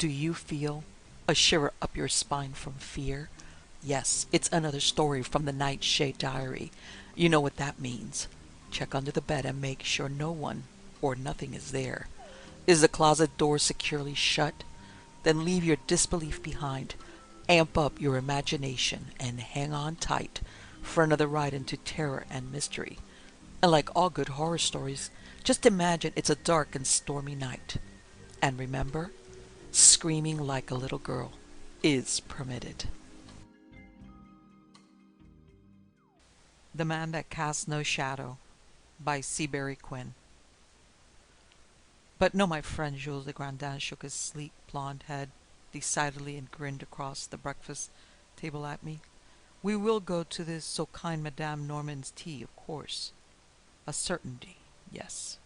Do you feel a shiver up your spine from fear? Yes, it's another story from the Nightshade diary. You know what that means. Check under the bed and make sure no one or nothing is there. Is the closet door securely shut? Then leave your disbelief behind. Amp up your imagination and hang on tight for another ride into terror and mystery. And like all good horror stories, just imagine it's a dark and stormy night. And remember, screaming like a little girl is permitted. The Man That Casts No Shadow by Seabury Quinn. But no, my friend Jules de Grandin shook his sleek blond head decidedly and grinned across the breakfast table at me. We will go to this so kind Madame Norman's tea, of course. A certainty, yes.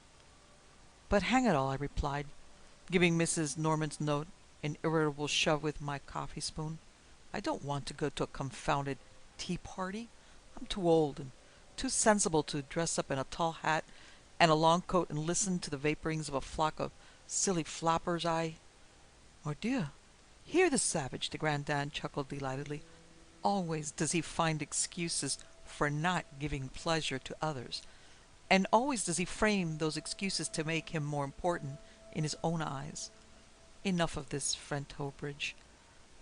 But hang it all, I replied, giving Mrs. Norman's note an irritable shove with my coffee spoon. I don't want to go to a confounded tea party. I'm too old and too sensible to dress up in a tall hat and a long coat and listen to the vaporings of a flock of silly flappers. Mordieu, hear the savage, de Grandin chuckled delightedly. Always does he find excuses for not giving pleasure to others, and always does he frame those excuses to make him more important in his own eyes. Enough of this, friend Trowbridge.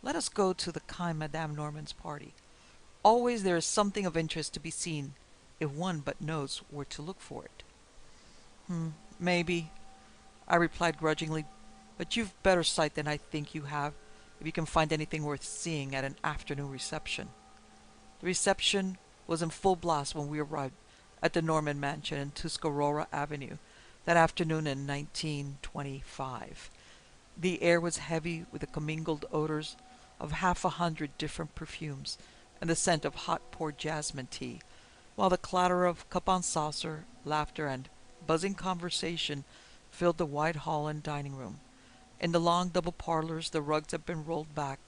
Let us go to the kind Madame Norman's party. Always there is something of interest to be seen, if one but knows where to look for it. Maybe, I replied grudgingly, but you've better sight than I think you have, if you can find anything worth seeing at an afternoon reception. The reception was in full blast when we arrived at the Norman mansion in Tuscarora Avenue that afternoon in 1925. The air was heavy with the commingled odors of 100 different perfumes and the scent of hot poured jasmine tea, while the clatter of cup on saucer, laughter, and buzzing conversation filled the wide hall and dining room. In the long double parlors the rugs had been rolled back,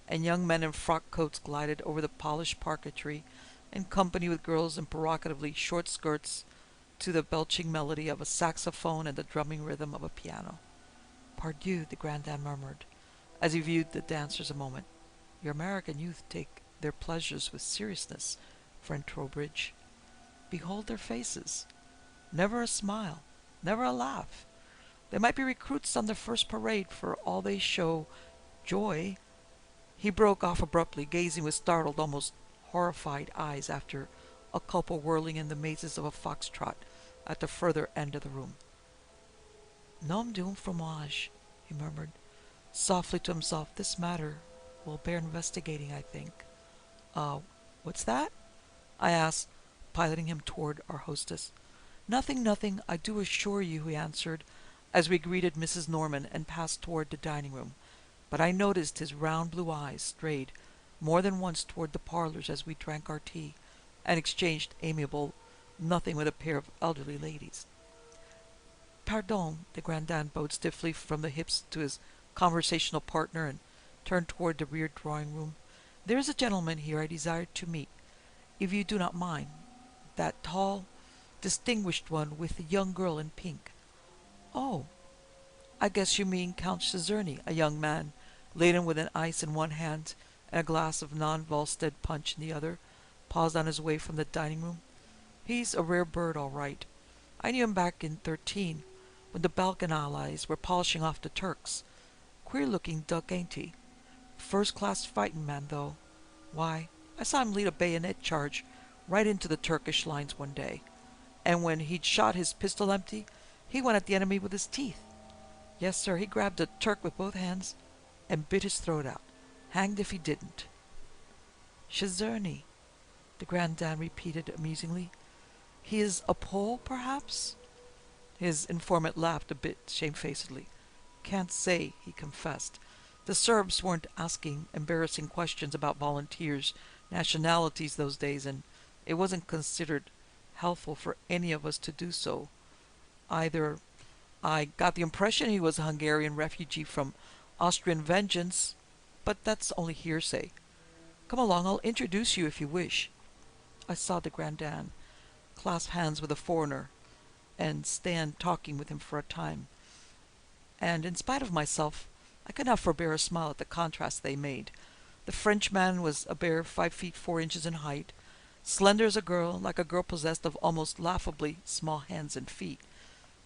and young men in frock coats glided over the polished parquetry in company with girls in provocatively short skirts to the belching melody of a saxophone and the drumming rhythm of a piano. Pardieu, de Grandin murmured, as he viewed the dancers a moment. Your American youth take their pleasures with seriousness, friend Trowbridge. Behold their faces. Never a smile, never a laugh. They might be recruits on their first parade for all they show joy. He broke off abruptly, gazing with startled, almost horrified eyes after a couple whirling in the mazes of a foxtrot at the further end of the room. Nom d'un fromage, he murmured softly to himself. This matter will bear investigating, I think. What's that? I asked, piloting him toward our hostess. Nothing, nothing, I do assure you, he answered, as we greeted Mrs. Norman and passed toward the dining room. But I noticed his round blue eyes strayed more than once toward the parlors as we drank our tea and exchanged amiable nothing with a pair of elderly ladies. Pardon, de Grandin bowed stiffly from the hips to his conversational partner and turned toward the rear drawing-room. There is a gentleman here I desire to meet, if you do not mind. That tall, distinguished one with the young girl in pink. Oh, I guess you mean Count Czerny, a young man, laden with an ice in one hand and a glass of non-Volstead punch in the other, paused on his way from the dining-room. He's a rare bird, all right. I knew him back in 13, when the Balkan allies were polishing off the Turks. Queer-looking duck, ain't he? First-class fighting man, though. Why, I saw him lead a bayonet charge right into the Turkish lines one day, and when he'd shot his pistol empty, he went at the enemy with his teeth. Yes, sir, he grabbed a Turk with both hands and bit his throat out. Hanged if he didn't. Czerny, de Grandin repeated amusingly. He is a Pole, perhaps? His informant laughed a bit shamefacedly. Can't say, he confessed. The Serbs weren't asking embarrassing questions about volunteers' nationalities those days, and it wasn't considered helpful for any of us to do so. Either I got the impression he was a Hungarian refugee from Austrian vengeance, but that's only hearsay. Come along, I'll introduce you if you wish. I saw de Grandin clasp hands with a foreigner and stand talking with him for a time, and in spite of myself I could not forbear a smile at the contrast they made. The Frenchman was a bare 5 feet 4 inches in height, slender as a girl, like a girl possessed of almost laughably small hands and feet.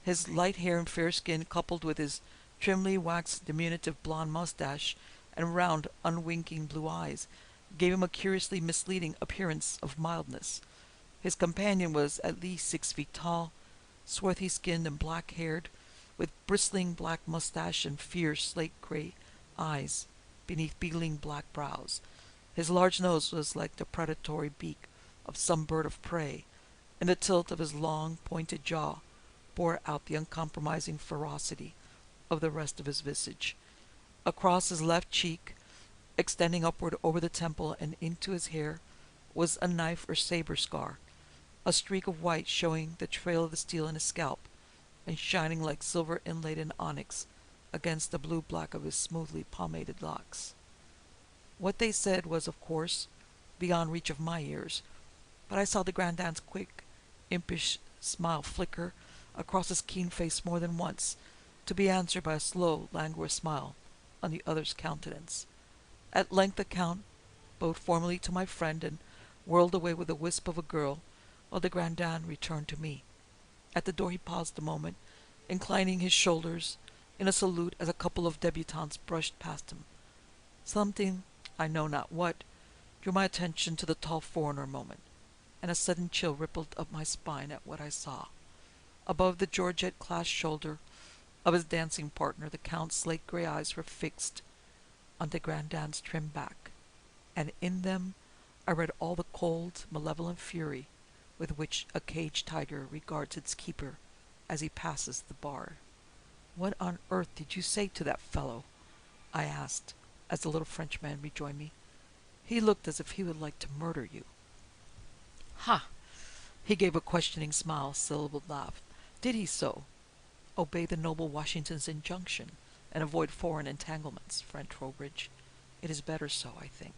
His light hair and fair skin, coupled with his trimly waxed diminutive blonde mustache and round, unwinking blue eyes, gave him a curiously misleading appearance of mildness. His companion was at least 6 feet tall, swarthy-skinned and black-haired, with bristling black mustache and fierce slate-gray eyes beneath beetling black brows. His large nose was like the predatory beak of some bird of prey, and the tilt of his long, pointed jaw bore out the uncompromising ferocity of the rest of his visage. Across his left cheek, extending upward over the temple and into his hair, was a knife or saber scar, a streak of white showing the trail of the steel in his scalp, and shining like silver inlaid in onyx against the blue-black of his smoothly pomaded locks. What they said was, of course, beyond reach of my ears, but I saw de Grandin's quick, impish smile flicker across his keen face more than once, to be answered by a slow, languorous smile on the other's countenance. At length the Count bowed formally to my friend and whirled away with the wisp of a girl, while de Grandin returned to me. At the door he paused a moment, inclining his shoulders in a salute as a couple of debutantes brushed past him. Something, I know not what, drew my attention to the tall foreigner a moment, and a sudden chill rippled up my spine at what I saw. Above the georgette-clasped shoulder of his dancing partner, the Count's slate-gray eyes were fixed on de Grandin's trim back, and in them I read all the cold, malevolent fury with which a caged tiger regards its keeper as he passes the bar. "What on earth did you say to that fellow?" I asked, as the little Frenchman rejoined me. "He looked as if he would like to murder you." "Ha!" He gave a questioning smile, syllabled laugh. "Did he so? Obey the noble Washington's injunction, and avoid foreign entanglements, friend Trowbridge. It is better so, I think."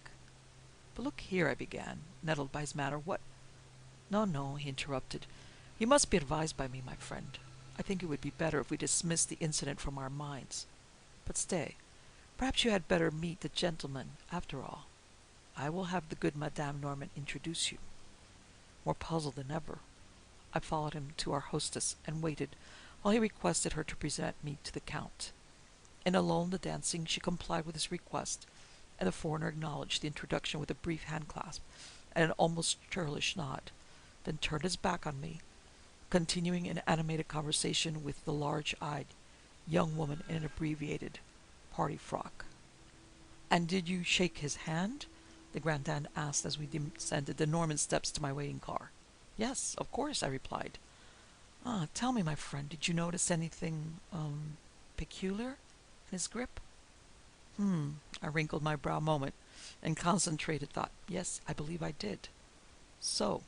"But look here," I began, nettled by his manner. "What—" No, he interrupted. "You must be advised by me, my friend. I think it would be better if we dismissed the incident from our minds. But stay, perhaps you had better meet the gentleman, after all. I will have the good Madame Norman introduce you." More puzzled than ever, I followed him to our hostess and waited while he requested her to present me to the Count. In alone the dancing, she complied with his request, and the foreigner acknowledged the introduction with a brief hand-clasp and an almost churlish nod, then turned his back on me, continuing an animated conversation with the large-eyed young woman in an abbreviated party frock. "And did you shake his hand?" the Grandin asked as we descended the Norman steps to my waiting car. "Yes, of course," I replied. Tell me, my friend, did you notice anything, peculiar in his grip?" I wrinkled my brow a moment and concentrated thought. Yes, I believe I did. "So,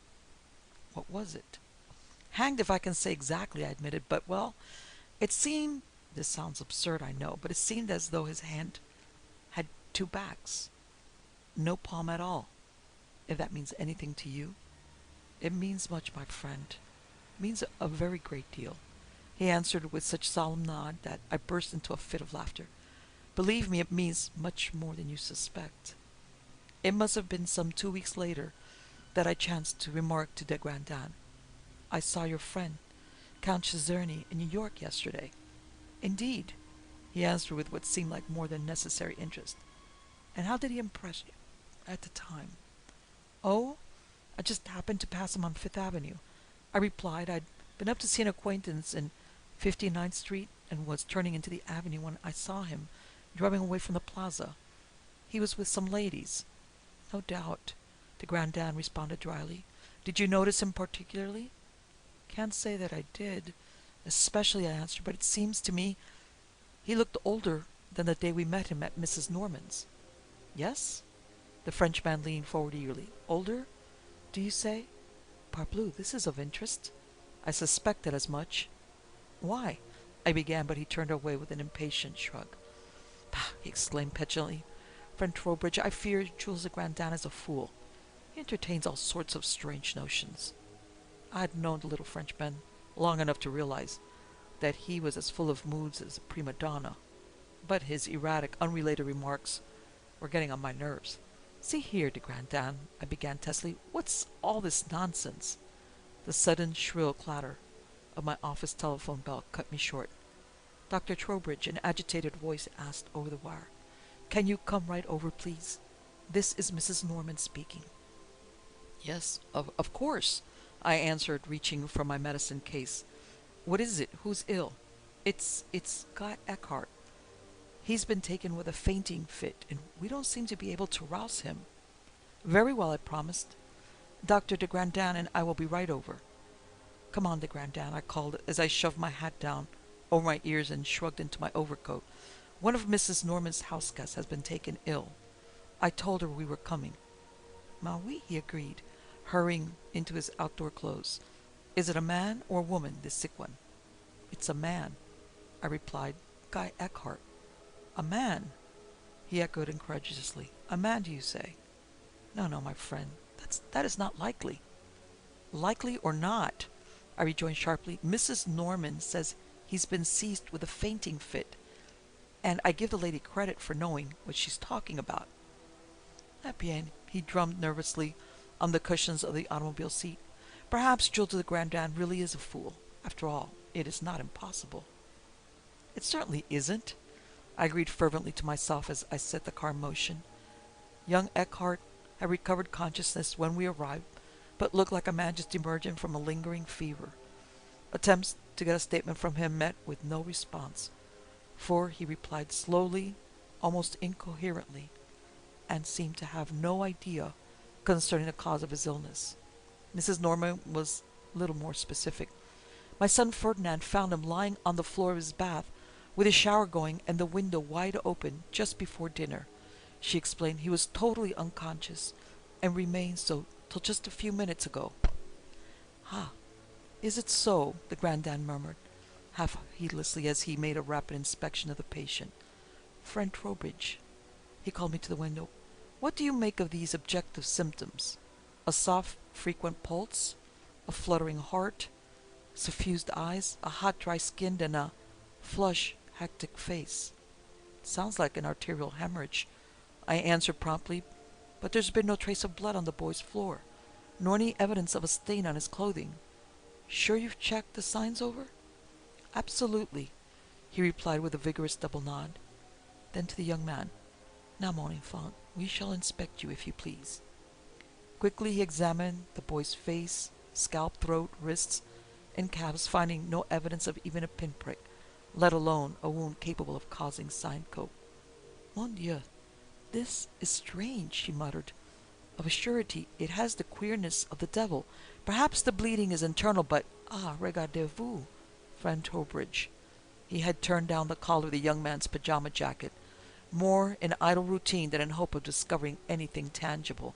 what was it?" "Hanged if I can say exactly," I admitted, "but, well, it seemed—" this sounds absurd, I know, but it seemed as though his hand had two backs. No palm at all, if that means anything to you." "It means much, my friend. It means a very great deal," he answered with such solemn nod that I burst into a fit of laughter. "Believe me, it means much more than you suspect." It must have been some 2 weeks later that I chanced to remark to de Grandin, "I saw your friend, Count Czerny, in New York yesterday." "Indeed," he answered with what seemed like more than necessary interest. "And how did he impress you at the time?" "Oh, I just happened to pass him on Fifth Avenue," I replied. "I'd been up to see an acquaintance in 59th Street and was turning into the avenue when I saw him driving away from the plaza. He was with some ladies." "No doubt," de Grandin responded dryly. "Did you notice him particularly?" "Can't say that I did, especially," I answered, "but it seems to me he looked older than the day we met him at Mrs. Norman's." "Yes?" The Frenchman leaned forward eagerly. "Older, do you say? Parbleu, this is of interest. I suspected as much." "Why?" I began, but he turned away with an impatient shrug. "Bah!" he exclaimed petulantly. "Friend Trowbridge, I fear Jules de Grandin is a fool. He entertains all sorts of strange notions." I had known the little Frenchman long enough to realize that he was as full of moods as a prima donna. but his erratic, unrelated remarks were getting on my nerves. See here, de Grandin, I began testily, what's all this nonsense? The sudden shrill clatter of my office telephone bell cut me short. Dr. Trowbridge, an agitated voice asked over the wire. Can you come right over, please? This is Mrs. Norman speaking. Yes, of course, I answered, reaching for my medicine case. What is it? Who's ill? It's Guy Eckhart. He's been taken with a fainting fit, and we don't seem to be able to rouse him. Very well, I promised. Dr. de Grandin and I will be right over. Come on, de Grandin, I called as I shoved my hat down over my ears and shrugged into my overcoat. One of Mrs. Norman's house guests has been taken ill. I told her we were coming. Mais oui, he agreed, hurrying into his outdoor clothes. Is it a man or a woman, this sick one? It's a man, I replied. Guy Eckhart. A man, he echoed incredulously. A man, do you say? No, my friend, that is not likely. Likely or not, I rejoined sharply, Mrs. Norman says he's been seized with a fainting fit, and I give the lady credit for knowing what she's talking about. Eh bien, he drummed nervously on the cushions of the automobile seat. Perhaps Jules de Grandin really is a fool. After all, it is not impossible. It certainly isn't, I agreed fervently to myself as I set the car in motion. Young Eckhart had recovered consciousness when we arrived, but looked like a man just emerging from a lingering fever. Attempts to get a statement from him met with no response, for he replied slowly, almost incoherently, and seemed to have no idea concerning the cause of his illness. Mrs. Norman was little more specific. My son Ferdinand found him lying on the floor of his bath, with his shower going and the window wide open just before dinner. She explained he was totally unconscious, and remained so till just a few minutes ago. Ah, is it so? The Grandin murmured, half heedlessly as he made a rapid inspection of the patient. Friend Trowbridge, he called me to the window, what do you make of these objective symptoms? A soft, frequent pulse, a fluttering heart, suffused eyes, a hot, dry skin, and a flush, hectic face. Sounds like an arterial hemorrhage, I answered promptly, but there's been no trace of blood on the boy's floor, nor any evidence of a stain on his clothing. Sure you've checked the signs over? Absolutely, he replied with a vigorous double nod. Then to the young man, Now, mon enfant, we shall inspect you, if you please. Quickly he examined the boy's face, scalp, throat, wrists, and calves, finding no evidence of even a pinprick, let alone a wound capable of causing syncope. Mon Dieu, this is strange, she muttered. Of a surety, it has the queerness of the devil. Perhaps the bleeding is internal, but, regardez-vous, friend Trowbridge. He had turned down the collar of the young man's pajama jacket, more in idle routine than in hope of discovering anything tangible,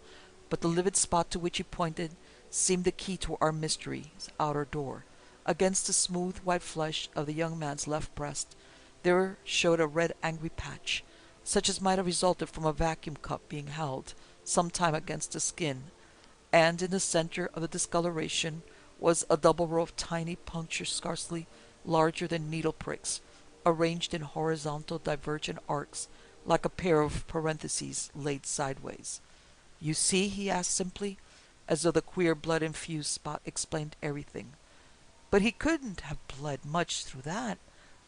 but the livid spot to which he pointed seemed the key to our mystery's outer door. Against the smooth white flesh of the young man's left breast there showed a red angry patch, such as might have resulted from a vacuum cup being held some time against the skin, and in the center of the discoloration was a double row of tiny punctures scarcely larger than needle pricks, arranged in horizontal divergent arcs like a pair of parentheses laid sideways. You see, he asked simply, as though the queer blood-infused spot explained everything. But he couldn't have bled much through that,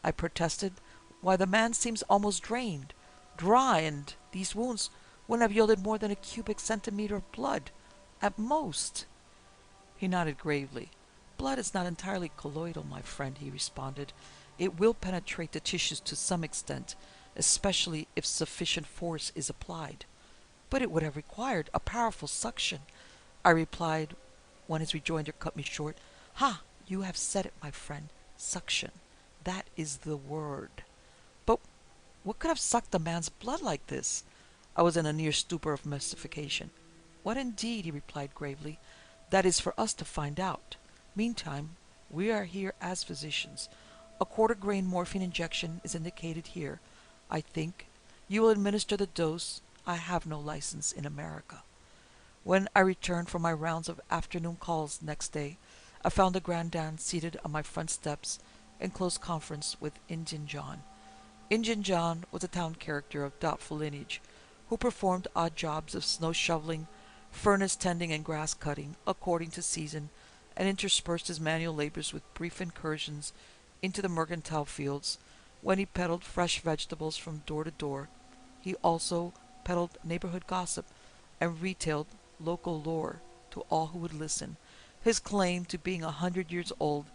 I protested. Why, the man seems almost drained, dry, and these wounds wouldn't have yielded more than a cubic centimeter of blood, at most. He nodded gravely. Blood is not entirely colloidal, my friend, he responded. It will penetrate the tissues to some extent, especially if sufficient force is applied. But it would have required a powerful suction, I replied when his rejoinder cut me short. Ha! You have said it, my friend. Suction. That is the word. But what could have sucked the man's blood like this? I was in a near stupor of mystification. What indeed, he replied gravely. That is for us to find out. Meantime, we are here as physicians. A quarter-grain morphine injection is indicated here. I think you will administer the dose. I have no license in America. When I returned from my rounds of afternoon calls next day, I found the Grandin seated on my front steps in close conference with Indian John. Injun John was a town character of doubtful lineage who performed odd jobs of snow shoveling, furnace tending, and grass cutting according to season, and interspersed his manual labors with brief incursions into the mercantile fields when he peddled fresh vegetables from door to door. He also peddled neighborhood gossip and retailed local lore to all who would listen, his claim to being 100 years old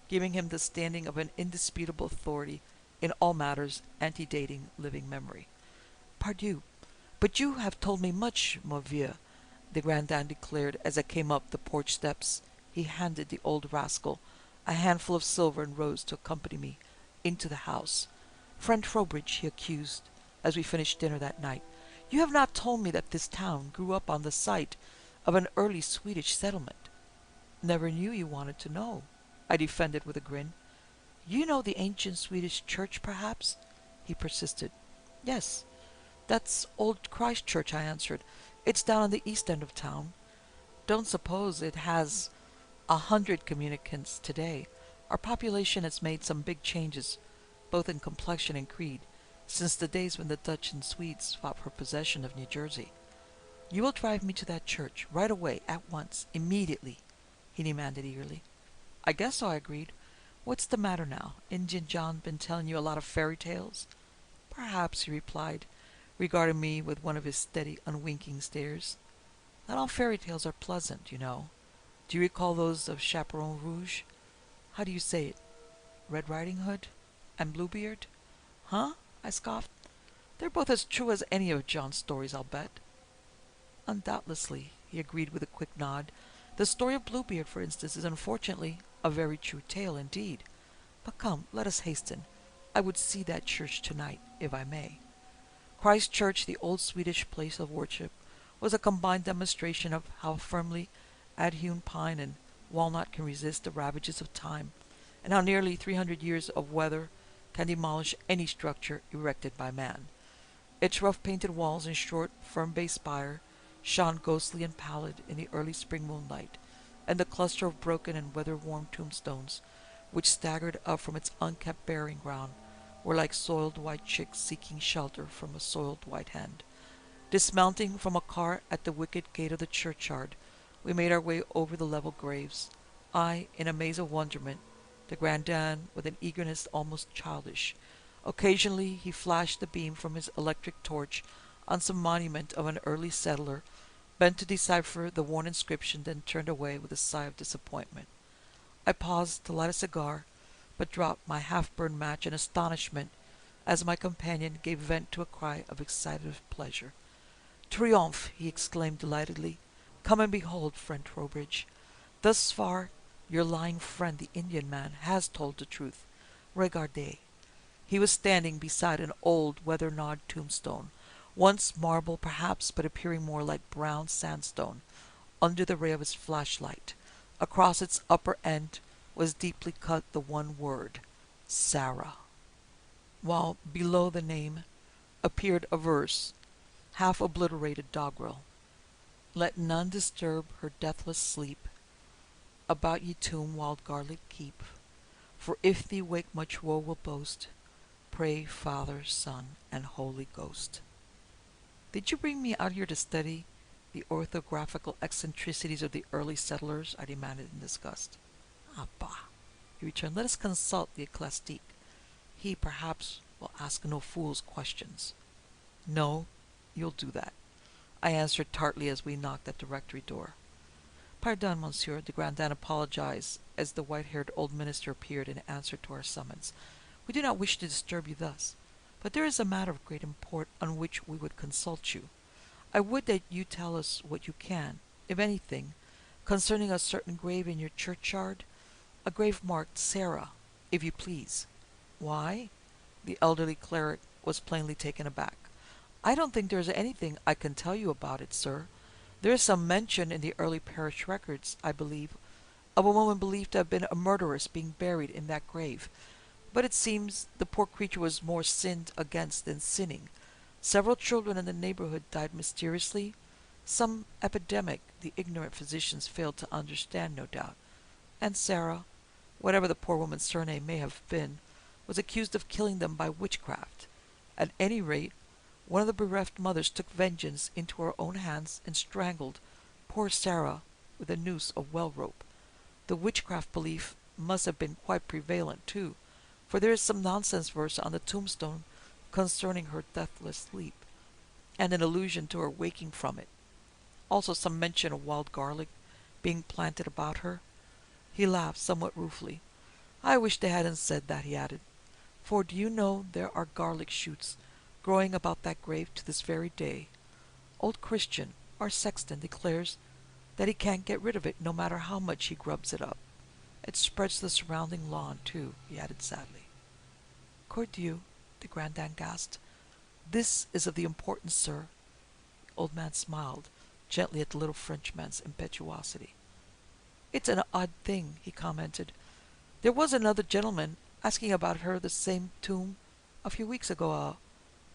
giving him the standing of an indisputable authority in all matters antedating living memory. Pardieu, but you have told me much, mon vieux, de Grandin declared as I came up the porch steps. He handed the old rascal a handful of silver and rose to accompany me into the house. Friend Trowbridge, he accused, as we finished dinner that night, you have not told me that this town grew up on the site of an early Swedish settlement. Never knew you wanted to know, I defended with a grin. You know the ancient Swedish church, perhaps? He persisted. Yes, that's old Christ Church, I answered. It's down on the east end of town. Don't suppose it has 100 communicants today. Our population has made some big changes, both in complexion and creed, since the days when the Dutch and Swedes fought for possession of New Jersey. You will drive me to that church right away, at once, immediately, he demanded eagerly. I guess so, I agreed. What's the matter now? Injun John been telling you a lot of fairy tales? Perhaps, he replied, regarding me with one of his steady, unwinking stares. Not all fairy tales are pleasant, you know. Do you recall those of Chaperon Rouge? How do you say it? Red Riding Hood? And Bluebeard? Huh? I scoffed. They're both as true as any of John's stories, I'll bet. Undoubtedly, he agreed with a quick nod. The story of Bluebeard, for instance, is unfortunately a very true tale indeed. But come, let us hasten. I would see that church tonight, if I may. Christ Church, the old Swedish place of worship, was a combined demonstration of how firmly adhewn pine and walnut can resist the ravages of time, and how nearly 300 years of weather can demolish any structure erected by man. Its rough painted walls and short, firm-based spire shone ghostly and pallid in the early spring moonlight, and the cluster of broken and weather-worn tombstones, which staggered up from its unkept burying ground, were like soiled white chicks seeking shelter from a soiled white hand. Dismounting from a car at the wicket gate of the churchyard, we made our way over the level graves, I in a maze of wonderment, de Grandin with an eagerness almost childish. Occasionally he flashed the beam from his electric torch on some monument of an early settler, bent to decipher the worn inscription, then turned away with a sigh of disappointment. I paused to light a cigar, but dropped my half-burned match in astonishment as my companion gave vent to a cry of excited pleasure. Triomphe! He exclaimed delightedly. Come and behold, friend Trowbridge. Thus far, your lying friend, the Indian man, has told the truth. Regardez. He was standing beside an old, weather-gnawed tombstone, once marble perhaps, but appearing more like brown sandstone under the ray of his flashlight. Across its upper end was deeply cut the one word, Sarah, while below the name appeared a verse, half obliterated doggerel. Let none disturb her deathless sleep, about ye tomb wild garlic keep, for if thee wake much woe will boast, pray Father, Son, and Holy Ghost. Did you bring me out here to study the orthographical eccentricities of the early settlers? I demanded in disgust. Ah, bah, he returned. Let us consult the ecclesiastic. He, perhaps, will ask no fool's questions. No, you'll do that, I answered tartly as we knocked at the rectory door. Pardon, Monsieur, de Grandin apologized as the white-haired old minister appeared in answer to our summons. We do not wish to disturb you thus, but there is a matter of great import on which we would consult you. I would that you tell us what you can, if anything, concerning a certain grave in your churchyard, a grave marked Sarah, if you please. Why? The elderly cleric was plainly taken aback. I don't think there is anything I can tell you about it, sir. There is some mention in the early parish records, I believe, of a woman believed to have been a murderess being buried in that grave. But it seems the poor creature was more sinned against than sinning. Several children in the neighborhood died mysteriously. Some epidemic the ignorant physicians failed to understand, no doubt. And Sarah, whatever the poor woman's surname may have been, was accused of killing them by witchcraft. At any rate, one of the bereft mothers took vengeance into her own hands and strangled poor Sarah with a noose of well rope. The witchcraft belief must have been quite prevalent, too, for there is some nonsense verse on the tombstone concerning her deathless sleep, and an allusion to her waking from it. Also some mention of wild garlic being planted about her. He laughed somewhat ruefully. I wish they hadn't said that, he added, for do you know there are garlic shoots growing about that grave to this very day. Old Christian, our sexton, declares that he can't get rid of it no matter how much he grubs it up. It spreads to the surrounding lawn, too, he added sadly. Cordieu, de Grandin gasped. This is of the importance, sir. The old man smiled gently at the little Frenchman's impetuosity. It's an odd thing, he commented. There was another gentleman asking about her the same tomb a few weeks ago.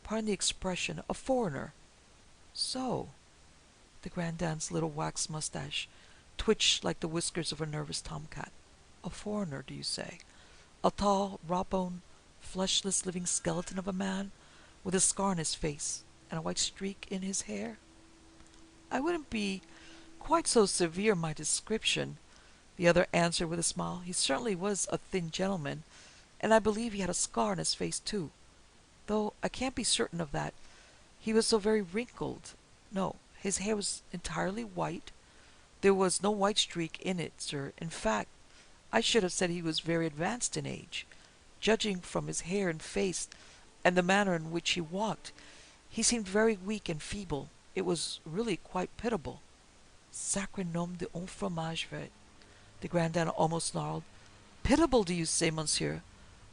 Pardon the expression, a foreigner. So, the Grandin's little waxed mustache twitched like the whiskers of a nervous tomcat. A foreigner, do you say? A tall, raw-boned, fleshless living skeleton of a man with a scar on his face and a white streak in his hair? I wouldn't be quite so severe in my description, the other answered with a smile. He certainly was a thin gentleman, and I believe he had a scar on his face, too, though I can't be certain of that. He was so very wrinkled. No, his hair was entirely white. There was no white streak in it, sir. In fact, I should have said he was very advanced in age. Judging from his hair and face and the manner in which he walked, he seemed very weak and feeble. It was really quite pitiable. Sacre nom de un fromage vert, de Grandin almost snarled. Pitiable, do you say, monsieur?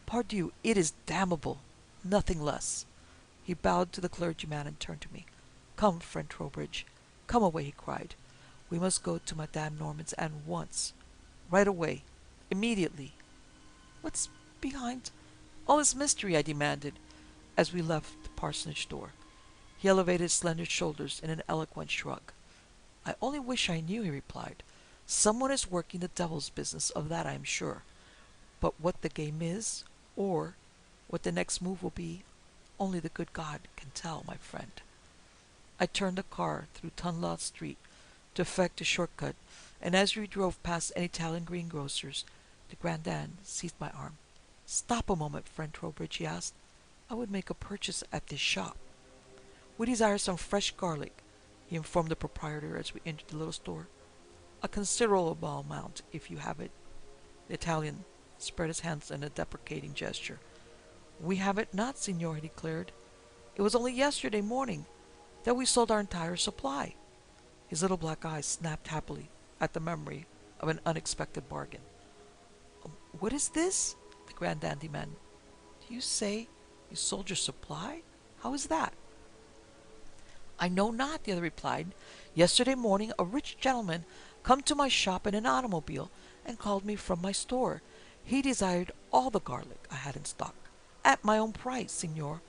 Pardieu, it is damnable. Nothing less. He bowed to the clergyman and turned to me. Come, friend Trowbridge. Come away, he cried. We must go to Madame Norman's at once. Right away. Immediately. What's behind all this mystery? I demanded, as we left the parsonage door. He elevated his slender shoulders in an eloquent shrug. I only wish I knew, he replied. Someone is working the devil's business, of that I am sure. But what the game is, or what the next move will be, only the good God can tell, my friend. I turned the car through Tunlaw Street to effect a shortcut, and as we drove past an Italian greengrocer's, de Grandin seized my arm. Stop a moment, friend Trowbridge, he asked. I would make a purchase at this shop. We desire some fresh garlic, he informed the proprietor as we entered the little store. A considerable amount, if you have it. The Italian spread his hands in a deprecating gesture. We have it not, signor, he declared. It was only yesterday morning that we sold our entire supply. His little black eyes snapped happily at the memory of an unexpected bargain. What is this? The Grandin demanded. Do you say you sold your supply? How is that? I know not, the other replied. Yesterday morning a rich gentleman come to my shop in an automobile and called me from my store. He desired all the garlic I had in stock, at my own price, signor,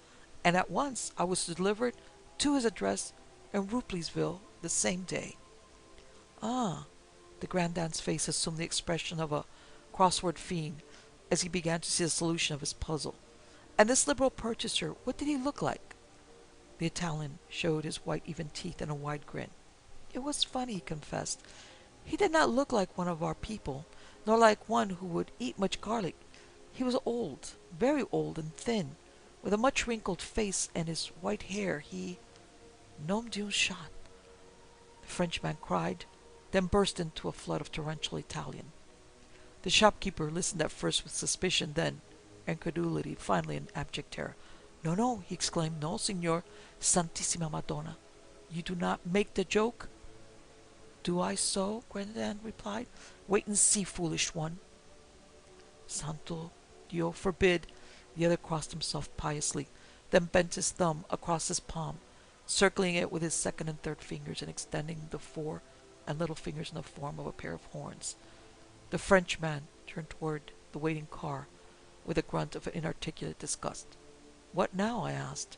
and at once I was delivered to his address in Rupleysville the same day. Ah, the Grandin's face assumed the expression of a crossword fiend as he began to see the solution of his puzzle. And this liberal purchaser, what did he look like? The Italian showed his white even teeth in a wide grin. It was funny, he confessed. He did not look like one of our people, nor like one who would eat much garlic. He was old, very old and thin, with a much wrinkled face and his white hair. He... Nom d'un chat, the Frenchman cried, then burst into a flood of torrential Italian. The shopkeeper listened at first with suspicion, then incredulity, finally in abject terror. No, no, he exclaimed. No, signor, Santissima Madonna. You do not make the joke? Do I so? Grandin replied. Wait and see, foolish one. Santo Dio forbid. The other crossed himself piously, then bent his thumb across his palm, circling it with his second and third fingers and extending the fore and little fingers in the form of a pair of horns. The Frenchman turned toward the waiting car with a grunt of inarticulate disgust. What now? I asked,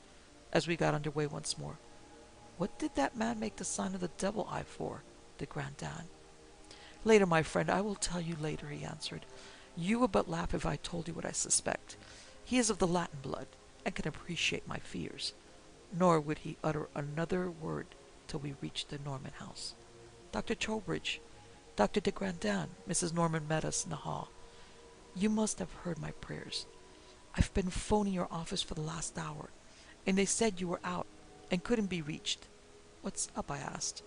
as we got under way once more. What did that man make the sign of the devil eye for, de Grandin? Later, my friend, I will tell you later, he answered. You would but laugh if I told you what I suspect. He is of the Latin blood, and can appreciate my fears. Nor would he utter another word till we reached the Norman house. Dr. Trowbridge, Dr. de Grandin, Mrs. Norman met us in the hall. You must have heard my prayers. I've been phoning your office for the last hour, and they said you were out and couldn't be reached. What's up? I asked.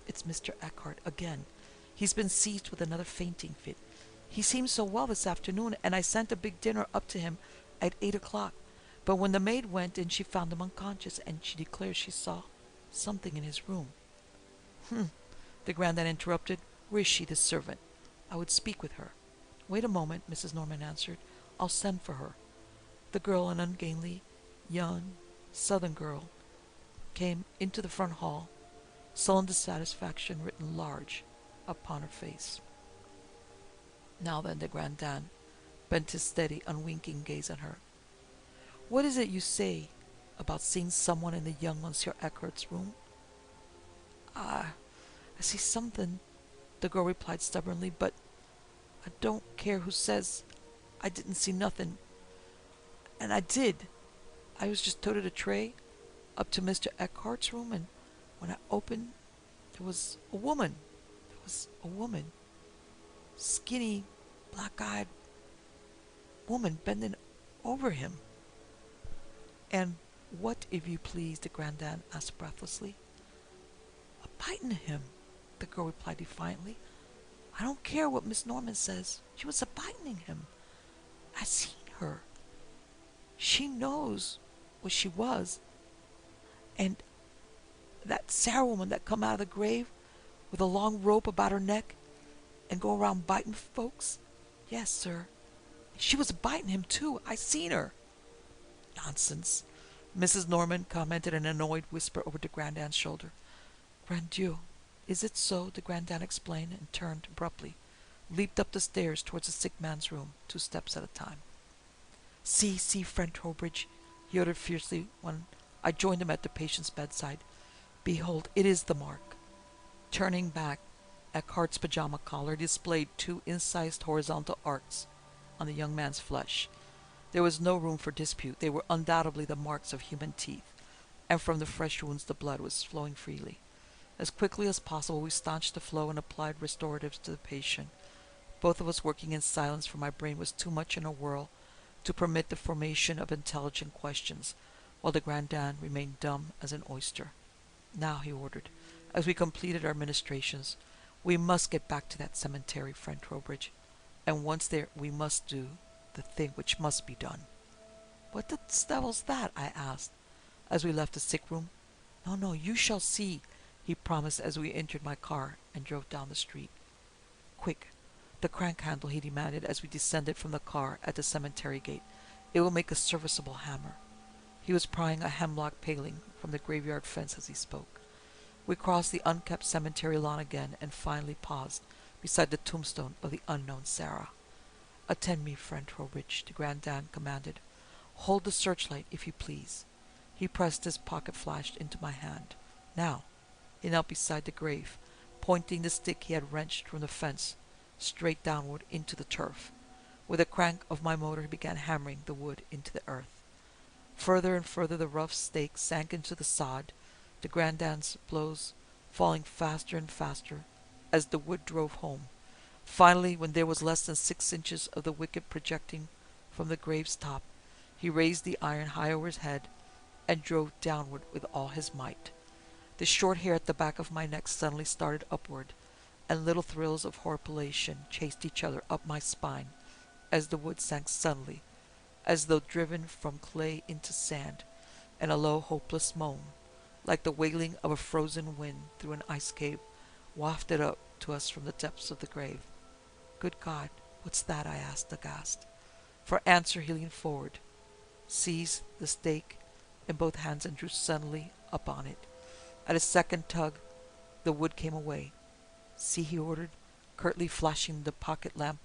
It's Mr. Eckhart again. He's been seized with another fainting fit. He seemed so well this afternoon, and I sent a big dinner up to him at 8 o'clock. But when the maid went in, she found him unconscious, and she declares she saw something in his room. De Grandin interrupted. Where is she, this servant? I would speak with her. Wait a moment, Mrs. Norman answered. I'll send for her. The girl, an ungainly, young, southern girl, came into the front hall, sullen dissatisfaction written large upon her face. Now then, de Grandin bent his steady, unwinking gaze on her. What is it you say about seeing someone in the young Monsieur Eckhart's room? I see something, the girl replied stubbornly, but I don't care who says I didn't see nothing. And I did. I was just toted a tray up to Mr. Eckhart's room, and when I opened, there was a woman. Skinny, black-eyed woman bending over him. And what, if you please, de Grandin asked breathlessly. A-biting him, the girl replied defiantly. I don't care what Miss Norman says. She was a-biting him. I seen her. She knows what she was. And that Sarah woman that come out of the grave with a long rope about her neck and go around biting folks? Yes, sir. She was biting him, too. I seen her. Nonsense, Mrs. Norman commented in an annoyed whisper over de Grandin's shoulder. Grand Dieu, is it so? De Grandin explained and turned abruptly, leaped up the stairs towards the sick man's room, 2 steps at a time. See, friend Trowbridge, he uttered fiercely when I joined him at the patient's bedside. Behold, it is the mark. Turning back, Eckhart's pajama collar displayed 2 incised horizontal arcs on the young man's flesh. There was no room for dispute. They were undoubtedly the marks of human teeth, and from the fresh wounds the blood was flowing freely. As quickly as possible we staunched the flow and applied restoratives to the patient, both of us working in silence, for my brain was too much in a whirl to permit the formation of intelligent questions, while de Grandin remained dumb as an oyster. Now, he ordered, as we completed our ministrations, we must get back to that cemetery, friend Trowbridge, and once there we must do the thing which must be done. What the devil's that? I asked, as we left the sick room. No, you shall see, he promised as we entered my car and drove down the street. Quick, the crank handle, he demanded as we descended from the car at the cemetery gate. It will make a serviceable hammer. He was prying a hemlock paling from the graveyard fence as he spoke. We crossed the unkept cemetery lawn again and finally paused beside the tombstone of the unknown Sarah. Attend me, friend Trowbridge, de Grandin commanded. Hold the searchlight, if you please. He pressed his pocket flash into my hand. Now, he knelt beside the grave, pointing the stick he had wrenched from the fence straight downward into the turf. With a crank of my motor he began hammering the wood into the earth. Further and further the rough stake sank into the sod, de Grandin's blows falling faster and faster as the wood drove home. Finally, when there was less than 6 inches of the wicket projecting from the grave's top, he raised the iron high over his head and drove downward with all his might. The short hair at the back of my neck suddenly started upward, and little thrills of horripilation chased each other up my spine as the wood sank suddenly, as though driven from clay into sand, and a low, hopeless moan, like the wailing of a frozen wind through an ice cave, wafted up to us from the depths of the grave. Good God, what's that? I asked, aghast. For answer he leaned forward, seized the stake in both hands, and drew suddenly up on it. At a second tug, the wood came away. See, he ordered, curtly flashing the pocket lamp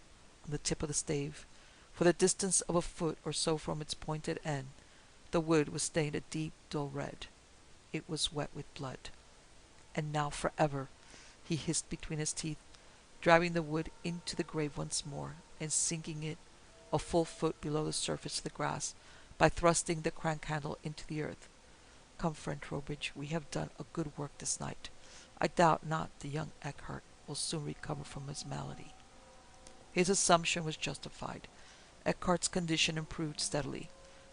on the tip of the stave. For the distance of a foot or so from its pointed end, the wood was stained a deep, dull red. It was wet with blood. And now forever, he hissed between his teeth, driving the wood into the grave once more, and sinking it a full foot below the surface of the grass, by thrusting the crank handle into the earth. Come, friend Trowbridge, we have done a good work this night. I doubt not the young Eckhart will soon recover from his malady. His assumption was justified. Eckhart's condition improved steadily.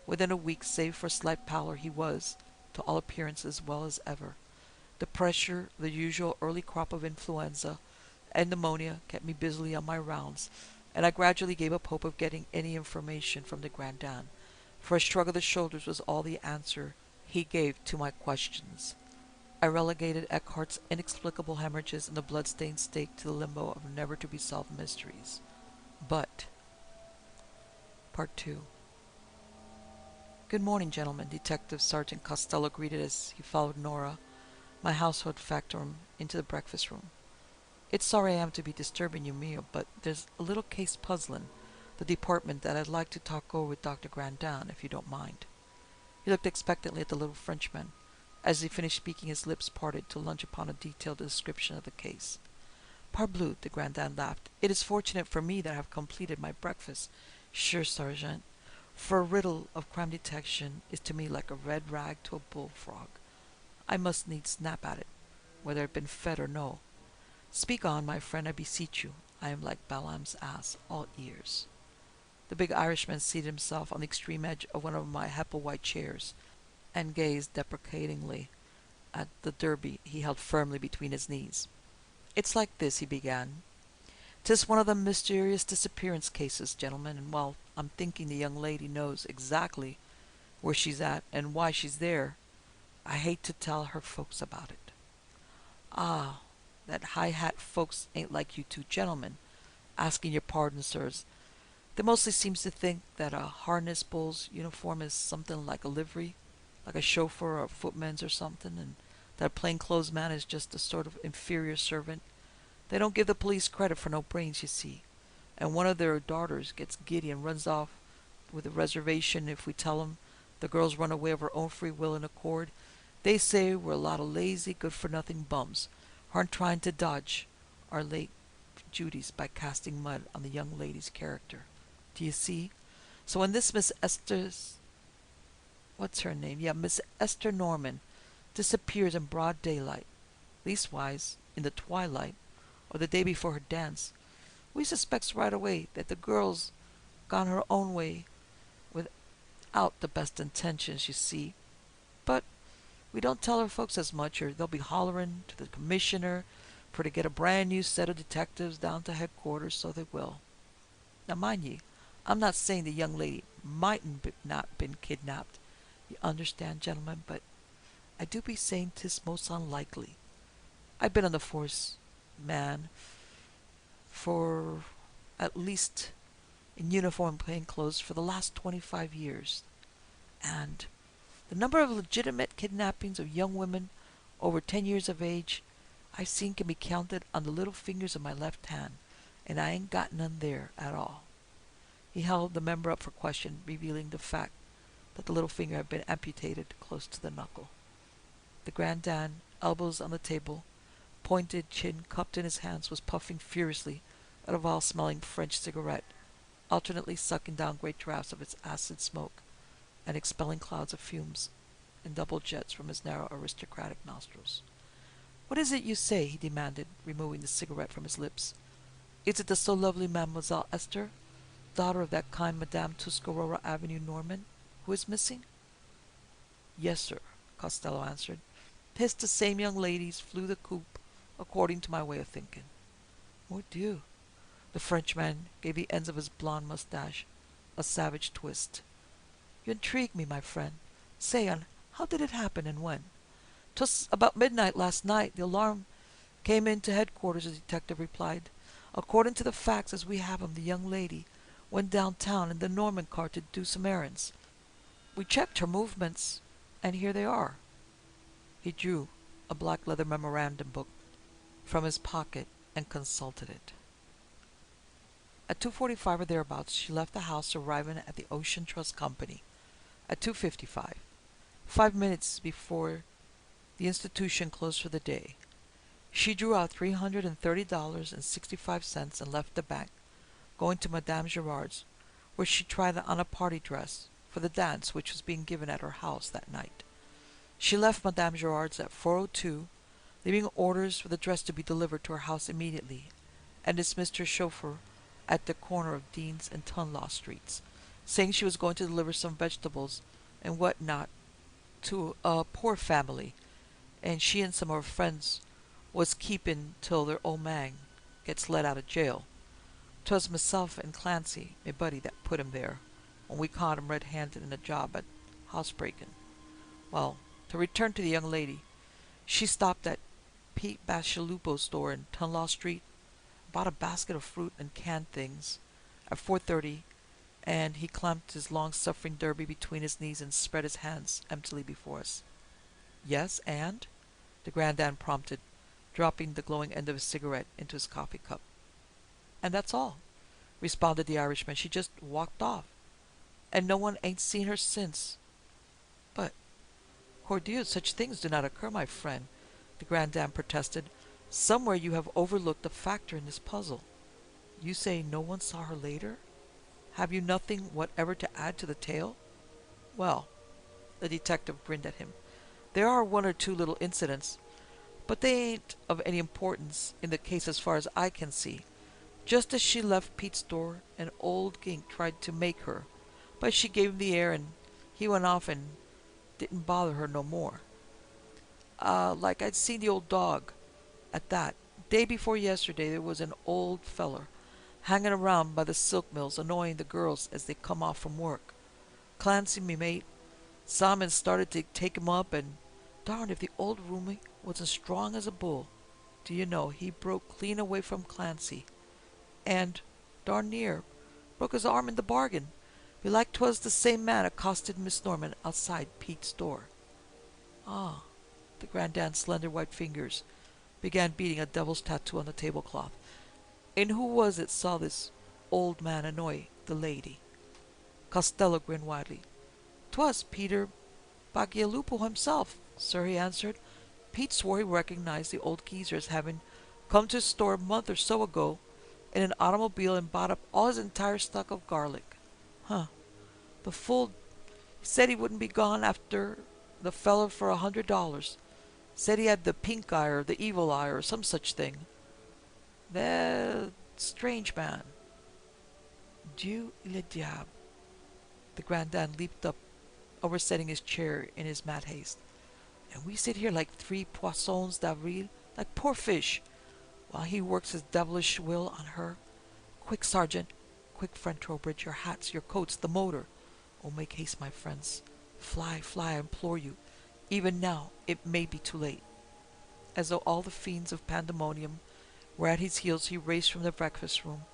Within a week, save for slight pallor, he was, to all appearances, well as ever. The pressure, the usual early crop of influenza and pneumonia kept me busily on my rounds, and I gradually gave up hope of getting any information from the Grandin, for a shrug of the shoulders was all the answer he gave to my questions. I relegated Eckhart's inexplicable hemorrhages and the blood-stained stake to the limbo of never-to-be-solved mysteries. But... Part 2. Good morning, gentlemen, Detective Sergeant Costello greeted as he followed Nora, my household factotum, into the breakfast room. It's sorry I am to be disturbing you, Myuu, but there's a little case puzzling the department that I'd like to talk over with Dr. Grandin, if you don't mind. He looked expectantly at the little Frenchman. As he finished speaking, his lips parted to lunge upon a detailed description of the case. Parbleu, de Grandin laughed. It is fortunate for me that I have completed my breakfast. Sure, Sergeant, for a riddle of crime detection is to me like a red rag to a bullfrog. I must needs snap at it, whether I've been fed or no. Speak on, my friend, I beseech you. I am like Balaam's ass, all ears. The big Irishman seated himself on the extreme edge of one of my Hepplewhite chairs, and gazed deprecatingly at the derby he held firmly between his knees. It's like this, he began. 'Tis one of them mysterious disappearance cases, gentlemen, and while I'm thinking the young lady knows exactly where she's at and why she's there, I hate to tell her folks about it. Ah, that high-hat folks ain't like you two gentlemen. Asking your pardon, sirs. They mostly seems to think that a harness bull's uniform is something like a livery, like a chauffeur or a footman's or something, and that a plainclothes man is just a sort of inferior servant. They don't give the police credit for no brains, you see. And one of their daughters gets giddy and runs off with a reservation if we tell 'em the girl's run away of her own free will and accord. They say we're a lot of lazy, good-for-nothing bums, who aren't trying to dodge our late duties by casting mud on the young lady's character. Do you see? So when this Miss Esther's... what's her name? Yeah, Miss Esther Norman disappears in broad daylight, leastwise in the twilight, or the day before her dance, we suspects right away that the girl's gone her own way without the best intentions, you see. But we don't tell her folks as much, or they'll be hollering to the commissioner for to get a brand new set of detectives down to headquarters, so they will. Now mind ye, I'm not saying the young lady mightn't not been kidnapped, you understand, gentlemen, but I do be saying 'tis most unlikely. I've been on the force, man, for at least in uniform and plain clothes for the last 25 years, and the number of legitimate kidnappings of young women over 10 years of age I've seen can be counted on the little fingers of my left hand, and I ain't got none there at all. He held the member up for question, revealing the fact that the little finger had been amputated close to the knuckle. The Grandin, elbows on the table, pointed chin cupped in his hands, was puffing furiously at a vile-smelling French cigarette, alternately sucking down great draughts of its acid smoke and expelling clouds of fumes in double jets from his narrow aristocratic nostrils. What is it you say? He demanded, removing the cigarette from his lips. Is it the so lovely Mademoiselle Esther, daughter of that kind Madame Tuscarora Avenue Norman, who is missing? Yes, sir, Costello answered. 'Tis the same young ladies flew the coop, according to my way of thinking. Mordieu! The Frenchman gave the ends of his blond mustache a savage twist. You intrigue me, my friend. Say, on how did it happen, and when? 'Twas about midnight last night. The alarm came in to headquarters, the detective replied. According to the facts as we have 'em, the young lady went downtown in the Norman car to do some errands. We checked her movements, and here they are. He drew a black leather memorandum book from his pocket and consulted it. At 2:45 or thereabouts, she left the house, arriving at the Ocean Trust Company at 2:55, 5 minutes before the institution closed for the day. She drew out $330.65 and left the bank, going to Madame Gerard's, where she tried on a party dress for the dance which was being given at her house that night. She left Madame Gerard's at 4:02, leaving orders for the dress to be delivered to her house immediately, and dismissed her chauffeur at the corner of Dean's and Tunlaw Streets, saying she was going to deliver some vegetables and what not to a poor family, and she and some of her friends was keeping till their old man gets let out of jail. 'Twas myself and Clancy, my buddy, that put him there, when we caught him red-handed in a job at housebreaking. Well, to return to the young lady, she stopped at Pete Bacigalupo's store in Tunlaw Street, bought a basket of fruit and canned things at 4:30, and he clamped his long-suffering derby between his knees and spread his hands emptily before us. Yes, and? De Grandin prompted, dropping the glowing end of his cigarette into his coffee cup. And that's all, responded the Irishman. She just walked off, and no one ain't seen her since. But, cordieu, such things do not occur, my friend, de Grandin protested. Somewhere you have overlooked a factor in this puzzle. You say no one saw her later? Have you nothing whatever to add to the tale? Well, the detective grinned at him. There are one or two little incidents, but they ain't of any importance in the case as far as I can see. Just as she left Pete's door, an old gink tried to make her, but she gave him the air and he went off and didn't bother her no more. Like I'd seen the old dog. At that, day before yesterday, there was an old feller hanging around by the silk mills annoying the girls as they come off from work. Clancy, me mate, saw him and started to take him up, and darned if the old roomie wasn't strong as a bull. Do you know, he broke clean away from Clancy, and, darn near, broke his arm in the bargain. Belike 'twas the same man accosted Miss Norman outside Pete's door. Ah, the Grandin's slender white fingers began beating a devil's tattoo on the tablecloth. And who was it saw this old man annoy the lady? Costello grinned widely. 'Twas Peter Bacigalupo himself, sir, he answered. Pete swore he recognized the old geezer as having come to his store a month or so ago in an automobile and bought up all his entire stock of garlic. Huh. The fool said he wouldn't be gone after the feller for $100. Said he had the pink eye or the evil eye or some such thing. The strange man. Dieu et le diable. The Grandin leaped up, oversetting his chair in his mad haste. And we sit here like three poissons d'avril, like poor fish, while he works his devilish will on her. Quick, Sergeant. Quick, friend Trowbridge, your hats, your coats, the motor. Oh, make haste, my friends. Fly, fly, I implore you. Even now, it may be too late. As though all the fiends of pandemonium were at his heels, he raced from the breakfast room,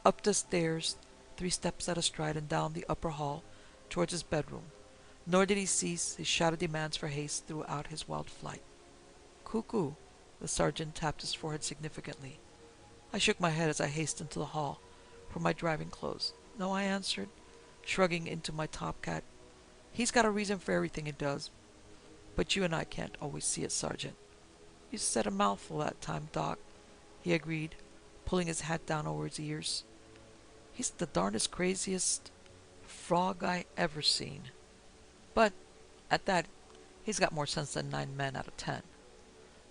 up the stairs, 3 steps at a stride, and down the upper hall towards his bedroom. Nor did he cease his shouted demands for haste throughout his wild flight. Cuckoo! The sergeant tapped his forehead significantly. I shook my head as I hastened to the hall for my driving clothes. No, I answered, shrugging into my top hat. He's got a reason for everything he does, but you and I can't always see it, Sergeant. You said a mouthful that time, Doc, he agreed, pulling his hat down over his ears. He's the darndest craziest frog I ever seen. But, at that, he's got more sense than 9 men out of 10.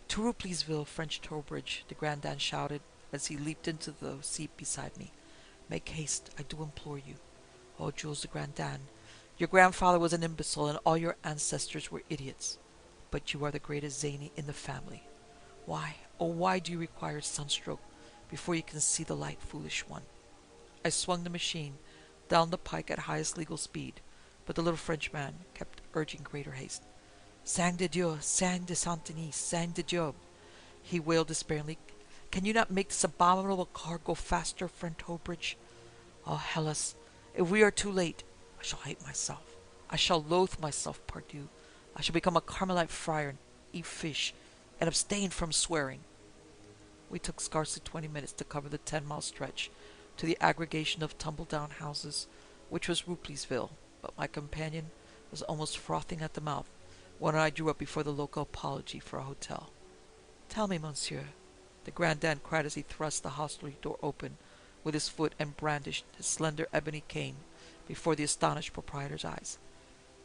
To Ruplesville, French Trowbridge, de Grandin shouted as he leaped into the seat beside me. Make haste, I do implore you. Oh, Jules de Grandin, your grandfather was an imbecile and all your ancestors were idiots. But you are the greatest zany in the family. Why, oh why do you require sunstroke before you can see the light, foolish one? I swung the machine down the pike at highest legal speed, but the little Frenchman kept urging greater haste. Sang de Dieu, sang de Saint-Denis, sang de Dieu, he wailed despairingly. Can you not make this abominable car go faster, friend Trowbridge? Oh, Hellas, if we are too late, I shall hate myself. I shall loathe myself, pardieu. I shall become a Carmelite friar and eat fish and abstain from swearing. We took scarcely 20 minutes to cover the 10-mile stretch to the aggregation of tumble-down houses, which was Ruplesville, but my companion was almost frothing at the mouth when I drew up before the local apology for a hotel. Tell me, monsieur, the Grandin cried as he thrust the hostelry door open with his foot and brandished his slender ebony cane. before the astonished proprietor's eyes.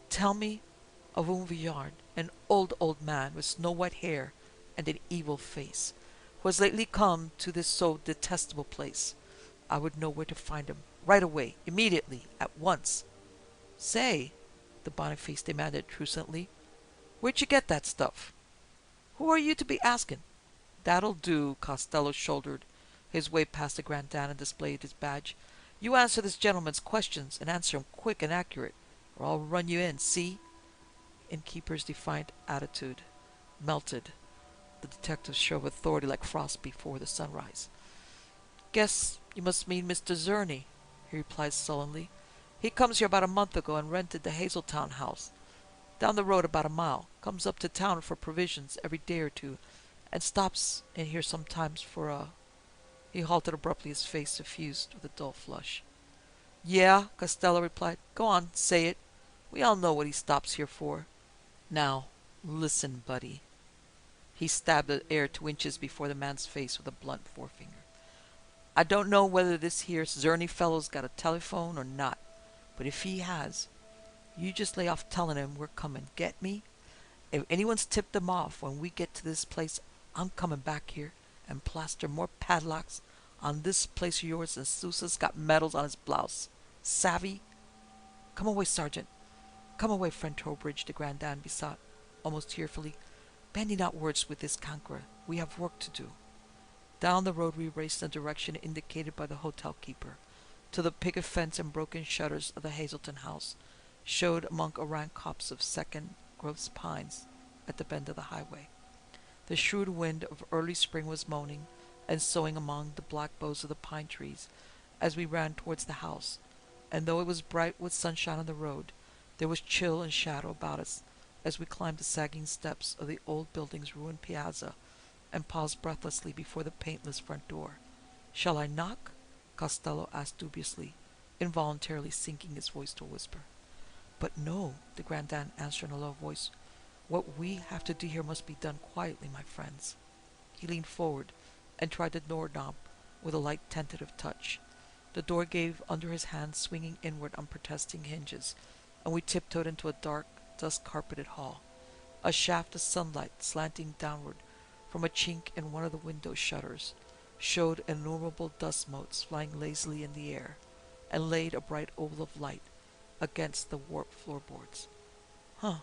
Tell me of un Villard, an old man with snow-white hair and an evil face, who has lately come to this so detestable place. I would know where to find him, right away, immediately, at once. Say, the Boniface demanded truculently, where'd you get that stuff? Who are you to be asking? That'll do, Costello shouldered his way past the Grandin and displayed his badge. You answer this gentleman's questions, and answer 'em quick and accurate, or I'll run you in, see? Innkeeper's defiant attitude melted. The detective's show of authority like frost before the sunrise. Guess you must mean Mr. Zerny, he replied sullenly. He comes here about a month ago and rented the Hazeltown house. Down the road about a mile. Comes up to town for provisions every day or two, and stops in here sometimes for a... He halted abruptly, his face suffused with a dull flush. Yeah, Costello replied. Go on, say it. We all know what he stops here for. Now, listen, buddy. He stabbed the air 2 inches before the man's face with a blunt forefinger. I don't know whether this here Zerny fellow's got a telephone or not, but if he has, you just lay off telling him we're coming. Get me? If anyone's tipped him off when we get to this place, I'm coming back here and plaster more padlocks on this place of yours than Sousa's got medals on his blouse. Savvy? Come away, Sergeant. Come away, friend Trowbridge, de Grandin besought, almost tearfully. Bandy not words with this conqueror. We have work to do. Down the road we raced in the direction indicated by the hotel keeper, till the picket fence and broken shutters of the Hazelton house showed among a rank copse of second growth pines at the bend of the highway. The shrewd wind of early spring was moaning and soughing among the black boughs of the pine trees as we ran towards the house, and though it was bright with sunshine on the road, there was chill and shadow about us as we climbed the sagging steps of the old building's ruined piazza and paused breathlessly before the paintless front door. Shall I knock? Costello asked dubiously, involuntarily sinking his voice to a whisper. But no, de Grandin answered in a low voice. What we have to do here must be done quietly, my friends. He leaned forward and tried the doorknob with a light tentative touch. The door gave under his hand, swinging inward on protesting hinges, and we tiptoed into a dark, dust-carpeted hall. A shaft of sunlight, slanting downward from a chink in one of the window shutters, showed innumerable dust motes flying lazily in the air, and laid a bright oval of light against the warped floorboards. Huh.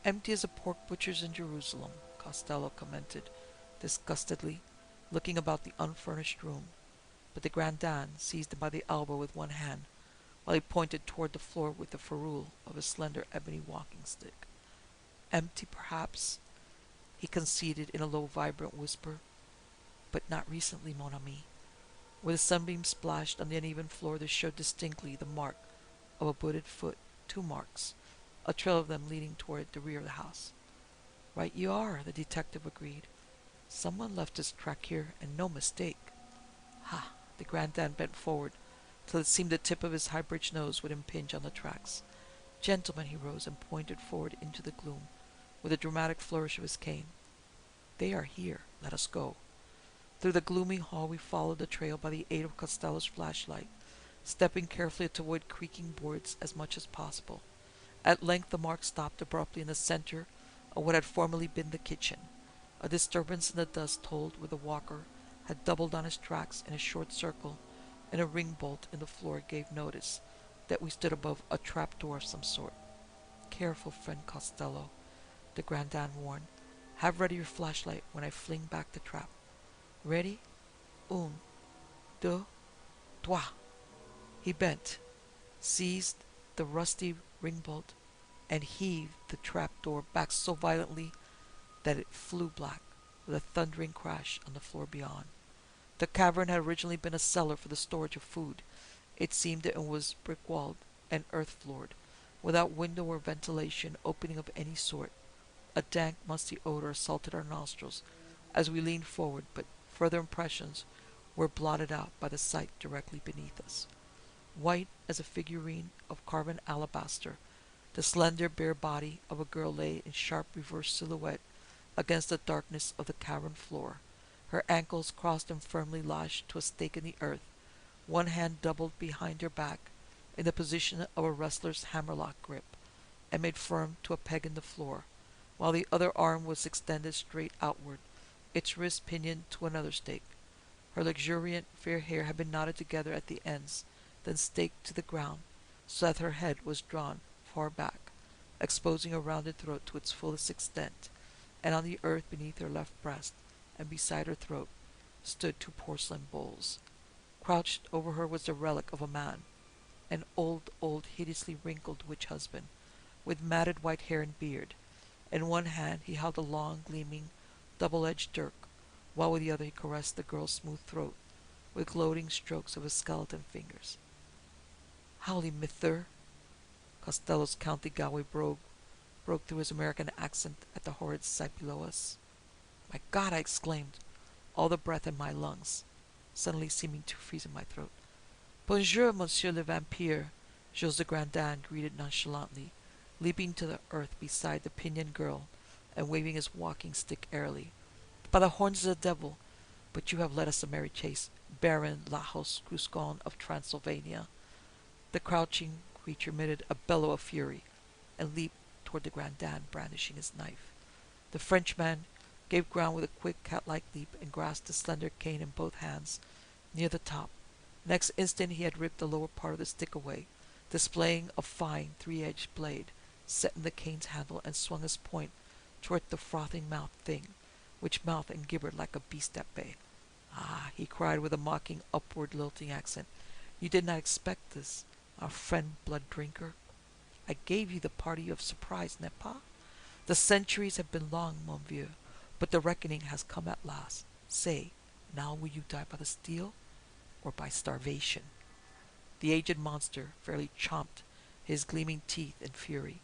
Empty as a pork butcher's in Jerusalem, Costello commented disgustedly, looking about the unfurnished room, but the Grandin seized him by the elbow with one hand, while he pointed toward the floor with the ferrule of a slender ebony walking stick. Empty, perhaps, he conceded in a low, vibrant whisper, but not recently, mon ami. Where the sunbeam splashed on the uneven floor, there showed distinctly the mark of a booted foot, 2 marks, a trail of them leading toward the rear of the house. Right you are, the detective agreed. Someone left his track here, and no mistake. Ha! The Grandin bent forward, till it seemed the tip of his high-bridged nose would impinge on the tracks. Gentlemen, he rose and pointed forward into the gloom, with a dramatic flourish of his cane. They are here. Let us go. Through the gloomy hall we followed the trail by the aid of Costello's flashlight, stepping carefully to avoid creaking boards as much as possible. At length the mark stopped abruptly in the center of what had formerly been the kitchen. A disturbance in the dust told where the walker had doubled on his tracks in a short circle, and a ring bolt in the floor gave notice that we stood above a trap-door of some sort. Careful, friend Costello, de Grandin warned. Have ready your flashlight when I fling back the trap. Ready? 1, 2, 3. He bent, seized the rusty ring bolt, and heaved the trap-door back so violently that it flew black with a thundering crash on the floor beyond. The cavern had originally been a cellar for the storage of food. It seemed that it was brick-walled and earth-floored, without window or ventilation opening of any sort. A dank, musty odor assaulted our nostrils as we leaned forward, but further impressions were blotted out by the sight directly beneath us. White as a figurine of carven alabaster, the slender, bare body of a girl lay in sharp reverse silhouette against the darkness of the cavern floor, her ankles crossed and firmly lashed to a stake in the earth, one hand doubled behind her back, in the position of a wrestler's hammerlock grip, and made firm to a peg in the floor, while the other arm was extended straight outward, its wrist pinioned to another stake. Her luxuriant fair hair had been knotted together at the ends, then staked to the ground, so that her head was drawn far back, exposing a rounded throat to its fullest extent, and on the earth beneath her left breast, and beside her throat, stood two porcelain bowls. Crouched over her was the relic of a man, an old, hideously wrinkled witch-husband, with matted white hair and beard. In one hand he held a long, gleaming, double-edged dirk, while with the other he caressed the girl's smooth throat with gloating strokes of his skeleton fingers. "Howly, mither!" Costello's County Galway broke through his American accent at the horrid sight below us. "My God!" I exclaimed, all the breath in my lungs suddenly seeming to freeze in my throat. "Bonjour, Monsieur le Vampire," Jules de Grandin greeted nonchalantly, leaping to the earth beside the pinioned girl and waving his walking stick airily. "By the horns of the devil, but you have led us a merry chase, Baron Lajos Gruscon of Transylvania." The crouching creature emitted a bellow of fury and leaped toward the Grandin, brandishing his knife. The Frenchman gave ground with a quick cat-like leap and grasped the slender cane in both hands near the top. Next instant he had ripped the lower part of the stick away, displaying a fine three-edged blade set in the cane's handle, and swung his point toward the frothing-mouthed thing, which mouthed and gibbered like a beast at bay. "Ah!" he cried with a mocking, upward lilting accent. "You did not expect this, our friend blood-drinker? I gave you the party of surprise, n'est pas? The centuries have been long, mon vieux, but the reckoning has come at last. Say, now will you die by the steel, or by starvation?" The aged monster fairly chomped his gleaming teeth in fury.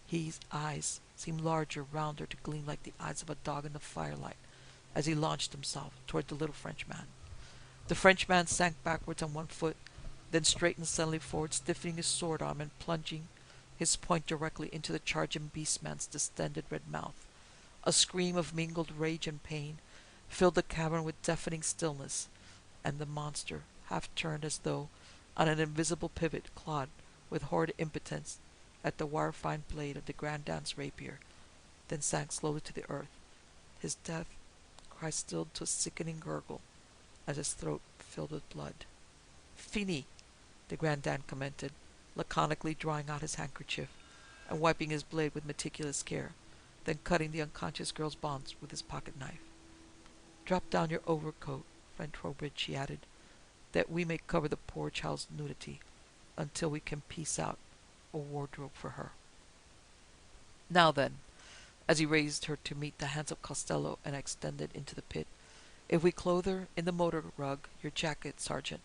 His eyes seemed larger, rounder, to gleam like the eyes of a dog in the firelight, as he launched himself toward the little Frenchman. The Frenchman sank backwards on one foot, then straightened suddenly forward, stiffening his sword arm and plunging his point directly into the charging beastman's distended red mouth. A scream of mingled rage and pain filled the cavern with deafening stillness, and the monster, half turned as though on an invisible pivot, clawed with horrid impotence at the wire-fine blade of the Grandin's rapier, then sank slowly to the earth, his death cry stilled to a sickening gurgle as his throat filled with blood. "Fini!" the Grandin commented, laconically drawing out his handkerchief and wiping his blade with meticulous care, then cutting the unconscious girl's bonds with his pocket-knife. "Drop down your overcoat, friend Trowbridge," he added, "that we may cover the poor child's nudity until we can piece out a wardrobe for her. Now then," as he raised her to meet the hands of Costello and extended into the pit, "if we clothe her in the motor rug, your jacket, Sergeant,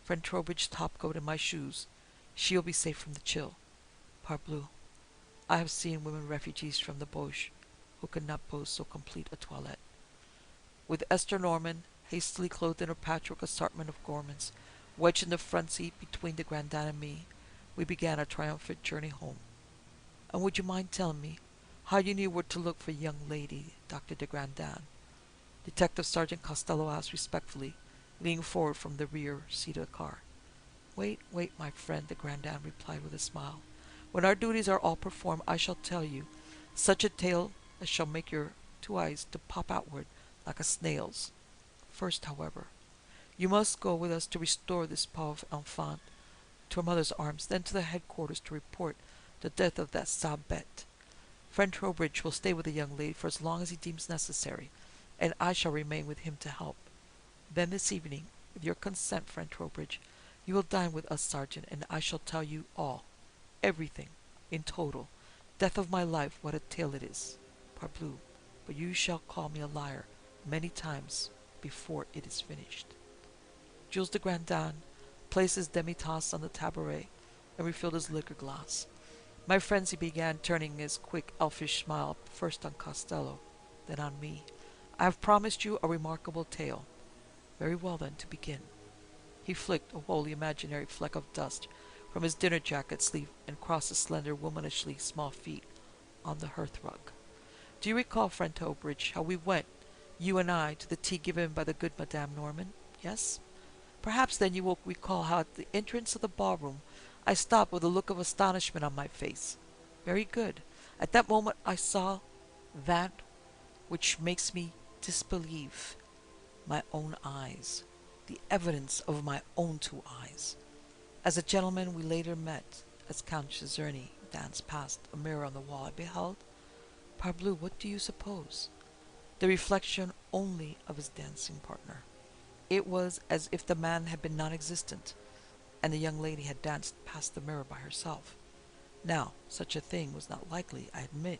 friend Trowbridge's topcoat, and my shoes, she'll be safe from the chill. Parbleu, I have seen women refugees from the Boche who could not boast so complete a toilette." With Esther Norman, hastily clothed in her patchwork assortment of garments, wedged in the front seat between the Grandin and me, we began our triumphant journey home. "And would you mind telling me how you knew where to look for a young lady, Dr. de Grandin?" Detective Sergeant Costello asked respectfully, leaning forward from the rear seat of the car. Wait, my friend," the Grandin replied with a smile. "When our duties are all performed, I shall tell you such a tale as shall make your two eyes to pop outward like a snail's. First, however, you must go with us to restore this pauvre enfant to her mother's arms, then to the headquarters to report the death of that sale bête. Friend Trowbridge will stay with the young lady for as long as he deems necessary, and I shall remain with him to help. Then this evening, with your consent, friend Trowbridge, you will dine with us, Sergeant, and I shall tell you all, everything, in total. Death of my life, what a tale it is, parbleu, but you shall call me a liar many times before it is finished." Jules de Grandin placed his demi-tasse on the tabouret and refilled his liquor glass. "My friends," he began, turning his quick elfish smile first on Costello, then on me, "I have promised you a remarkable tale. Very well, then, to begin." He flicked a wholly imaginary fleck of dust from his dinner jacket sleeve and crossed his slender, womanishly small feet on the hearth-rug. "Do you recall, friend Trowbridge, how we went, you and I, to the tea given by the good Madame Norman? Yes? Perhaps then you will recall how at the entrance of the ballroom I stopped with a look of astonishment on my face. Very good. At that moment I saw that which makes me disbelieve my own eyes, the evidence of my own two eyes. As a gentleman we later met, as Count Czerny danced past a mirror on the wall, I beheld, parbleu, what do you suppose? The reflection only of his dancing partner. It was as if the man had been non-existent, and the young lady had danced past the mirror by herself. Now, such a thing was not likely, I admit.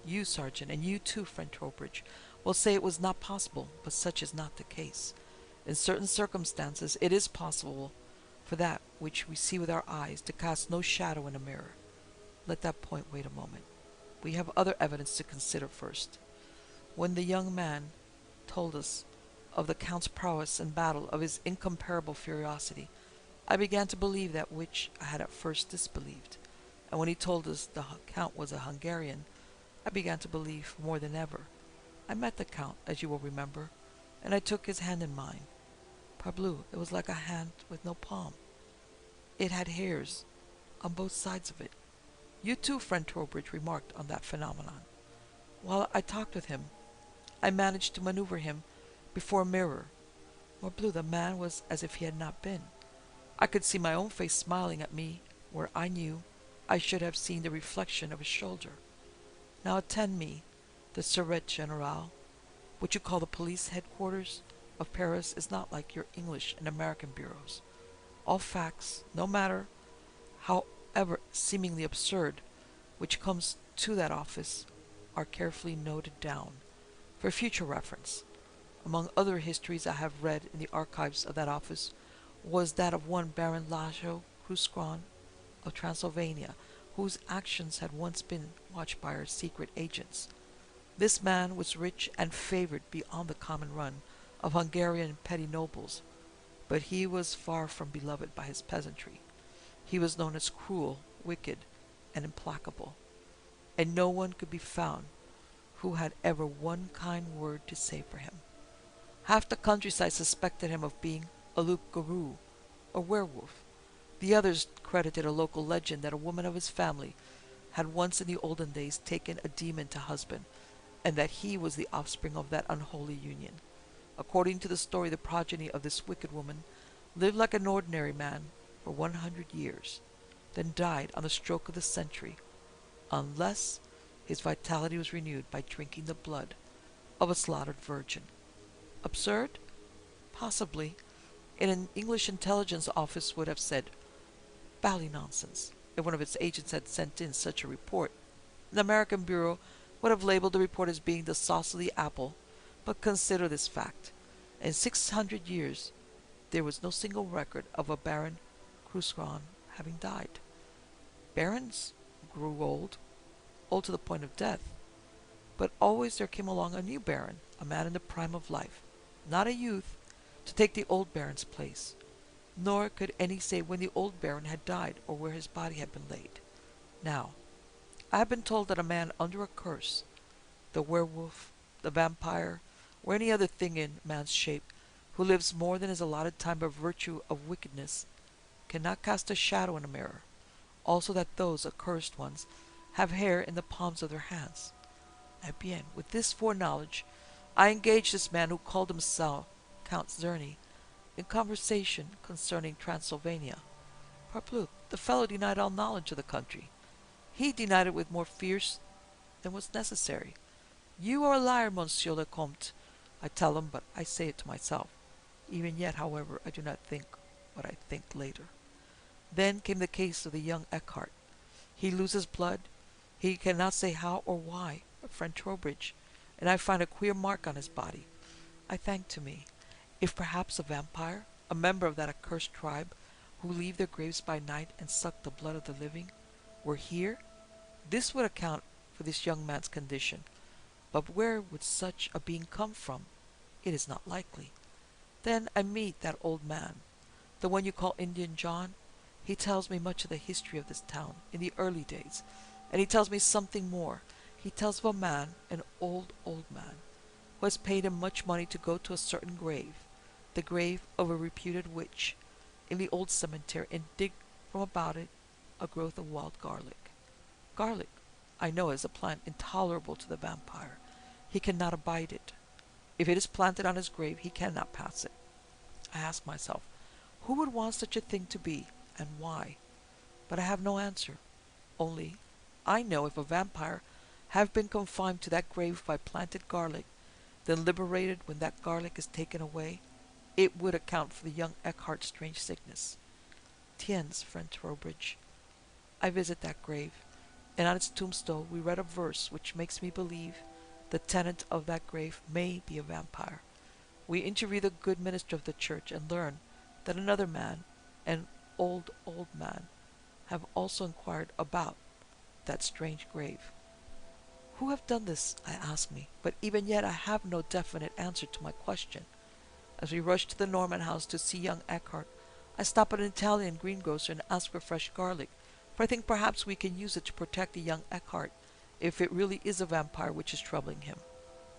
You, Sergeant, and you too, friend Trowbridge, will say it was not possible, but such is not the case. In certain circumstances it is possible for that which we see with our eyes to cast no shadow in a mirror. Let that point wait a moment. We have other evidence to consider first. When the young man told us of the Count's prowess in battle, of his incomparable ferocity, I began to believe that which I had at first disbelieved. And when he told us the Count was a Hungarian, I began to believe more than ever. I met the Count, as you will remember, and I took his hand in mine. Parbleu, it was like a hand with no palm. It had hairs on both sides of it. You too, friend Trowbridge, remarked on that phenomenon. While I talked with him, I managed to maneuver him before a mirror. Morbleu, the man was as if he had not been. I could see my own face smiling at me where I knew I should have seen the reflection of his shoulder. Now attend me. The Surete General, what you call the police headquarters of Paris, is not like your English and American bureaus. All facts, no matter however seemingly absurd, which comes to that office, are carefully noted down for future reference. Among other histories I have read in the archives of that office was that of one Baron Lajo Kruscron of Transylvania, whose actions had once been watched by our secret agents. This man was rich and favored beyond the common run of Hungarian petty nobles, but he was far from beloved by his peasantry. He was known as cruel, wicked, and implacable, and no one could be found who had ever one kind word to say for him. Half the countryside suspected him of being a loup-garou, or werewolf. The others credited a local legend that a woman of his family had once in the olden days taken a demon to husband, and that he was the offspring of that unholy union. According to the story, the progeny of this wicked woman lived like an ordinary man for 100 years, then died on the stroke of the century, unless his vitality was renewed by drinking the blood of a slaughtered virgin. Absurd? Possibly. An English intelligence office would have said, bally nonsense, if one of its agents had sent in such a report. An American bureau would have labeled the report as being the sauce of the apple, but consider this fact. In 600 years, there was no single record of a Baron Kruscron having died. Barons grew old to the point of death, but always there came along a new baron, a man in the prime of life, not a youth, to take the old baron's place. Nor could any say when the old baron had died or where his body had been laid. Now, I have been told that a man under a curse, the werewolf, the vampire, or any other thing in man's shape, who lives more than his allotted time by virtue of wickedness, cannot cast a shadow in a mirror. Also that those accursed ones have hair in the palms of their hands. Eh bien, with this foreknowledge, I engaged this man who called himself Count Czerny in conversation concerning Transylvania. Parbleu, the fellow denied all knowledge of the country. He denied it with more fierce than was necessary. You are a liar, Monsieur le Comte, I tell him, but I say it to myself. Even yet, however, I do not think what I think later. Then came the case of the young Eckhart. He loses blood. He cannot say how or why, but friend Trowbridge, and I find a queer mark on his body. I think to me, if perhaps a vampire, a member of that accursed tribe, who leave their graves by night and suck the blood of the living, were here, this would account for this young man's condition. But where would such a being come from? It is not likely. Then I meet that old man, the one you call Indian John. He tells me much of the history of this town in the early days, and he tells me something more. He tells of a man, an old man, who has paid him much money to go to a certain grave, the grave of a reputed witch, in the old cemetery, and dig from about it a growth of wild garlic. Garlic, I know, is a plant intolerable to the vampire. He cannot abide it. If it is planted on his grave, he cannot pass it. I ask myself, who would want such a thing to be, and why? But I have no answer. Only, I know if a vampire have been confined to that grave by planted garlic, then liberated when that garlic is taken away, it would account for the young Eckhart's strange sickness. Tiens, friend Trowbridge, I visit that grave, and on its tombstone we read a verse which makes me believe the tenant of that grave may be a vampire. We interview the good minister of the church and learn that another man, an old man, have also inquired about that strange grave. Who have done this, I ask me, but even yet I have no definite answer to my question. As we rush to the Norman house to see young Eckhart, I stop at an Italian greengrocer and ask for fresh garlic, for I think perhaps we can use it to protect the young Eckhart if it really is a vampire which is troubling him.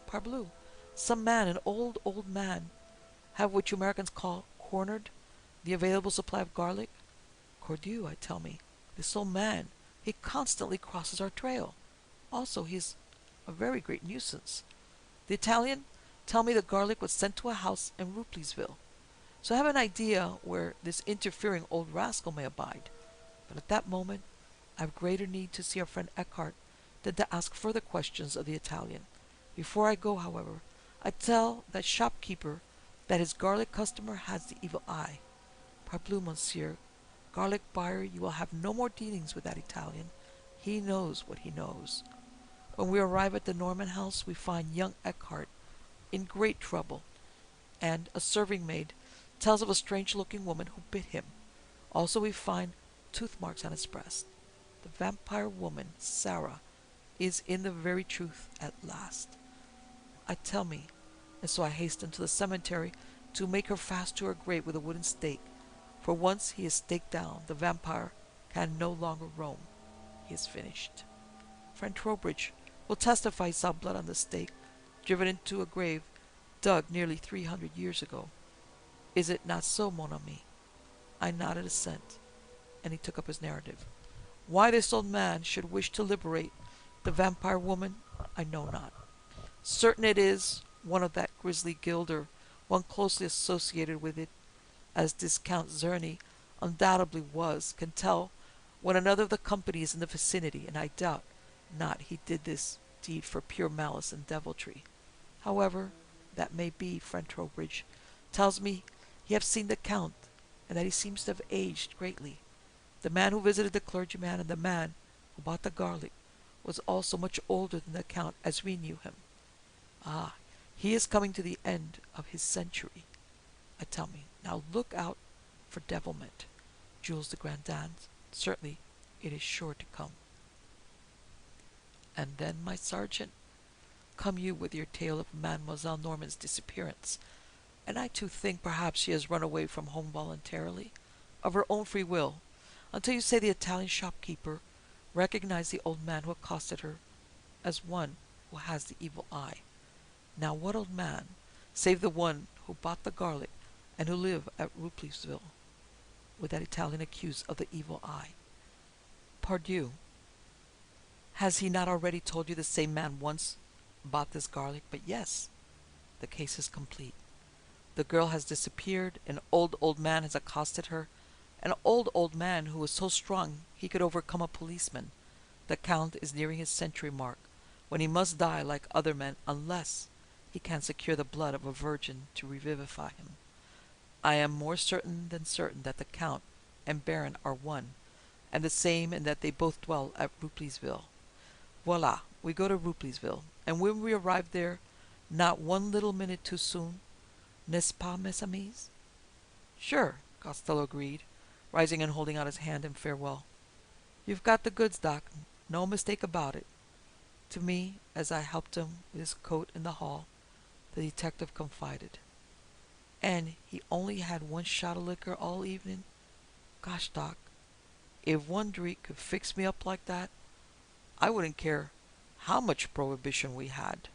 Parbleu, some man, an old man, have what you Americans call cornered the available supply of garlic? Cordieu, I tell me, this old man, he constantly crosses our trail. Also, he's a very great nuisance. The Italian tell me the garlic was sent to a house in Rupleysville, so I have an idea where this interfering old rascal may abide. But at that moment, I have greater need to see our friend Eckhart than to ask further questions of the Italian. Before I go, however, I tell that shopkeeper that his garlic customer has the evil eye. Parbleu, monsieur, garlic buyer, you will have no more dealings with that Italian. He knows what he knows. When we arrive at the Norman house, we find young Eckhart in great trouble, and a serving maid tells of a strange-looking woman who bit him. Also we find tooth marks on his breast. The vampire woman, Sarah, is in the very truth at last. I tell me, and so I hasten to the cemetery to make her fast to her grave with a wooden stake, for once he is staked down, the vampire can no longer roam. He is finished. Friend Trowbridge will testify he saw blood on the stake, driven into a grave dug nearly 300 years ago. Is it not so, mon ami? I nodded assent, and he took up his narrative. Why this old man should wish to liberate the vampire woman, I know not. Certain it is, one of that grisly guild, or one closely associated with it, as this Count Czerny undoubtedly was, can tell when another of the company is in the vicinity, and I doubt not he did this deed for pure malice and deviltry. However, that may be, friend Trowbridge tells me he have seen the Count, and that he seems to have aged greatly. The man who visited the clergyman and the man who bought the garlic was also much older than the Count as we knew him. Ah, he is coming to the end of his century. I tell me, now look out for devilment. Jules de Grandin, certainly it is sure to come. And then, my sergeant, come you with your tale of Mademoiselle Norman's disappearance, and I too think perhaps she has run away from home voluntarily, of her own free will, until you say the Italian shopkeeper recognized the old man who accosted her as one who has the evil eye. Now what old man, save the one who bought the garlic and who lived at Rupleysville, would that Italian accuse of the evil eye? Pardieu, has he not already told you the same man once bought this garlic? But yes, the case is complete. The girl has disappeared, an old man has accosted her, an old man who was so strong he could overcome a policeman. The Count is nearing his century mark, when he must die like other men unless he can secure the blood of a virgin to revivify him. I am more certain than certain that the Count and Baron are one, and the same in that they both dwell at Rupleysville. Voila, we go to Rupleysville, and when we arrive there, not one little minute too soon, n'est-ce pas, mes amis? Sure, Costello agreed, rising and holding out his hand in farewell. You've got the goods, Doc, no mistake about it. To me, as I helped him with his coat in the hall, the detective confided. And he only had one shot of liquor all evening? Gosh, Doc, if one drink could fix me up like that, I wouldn't care how much prohibition we had.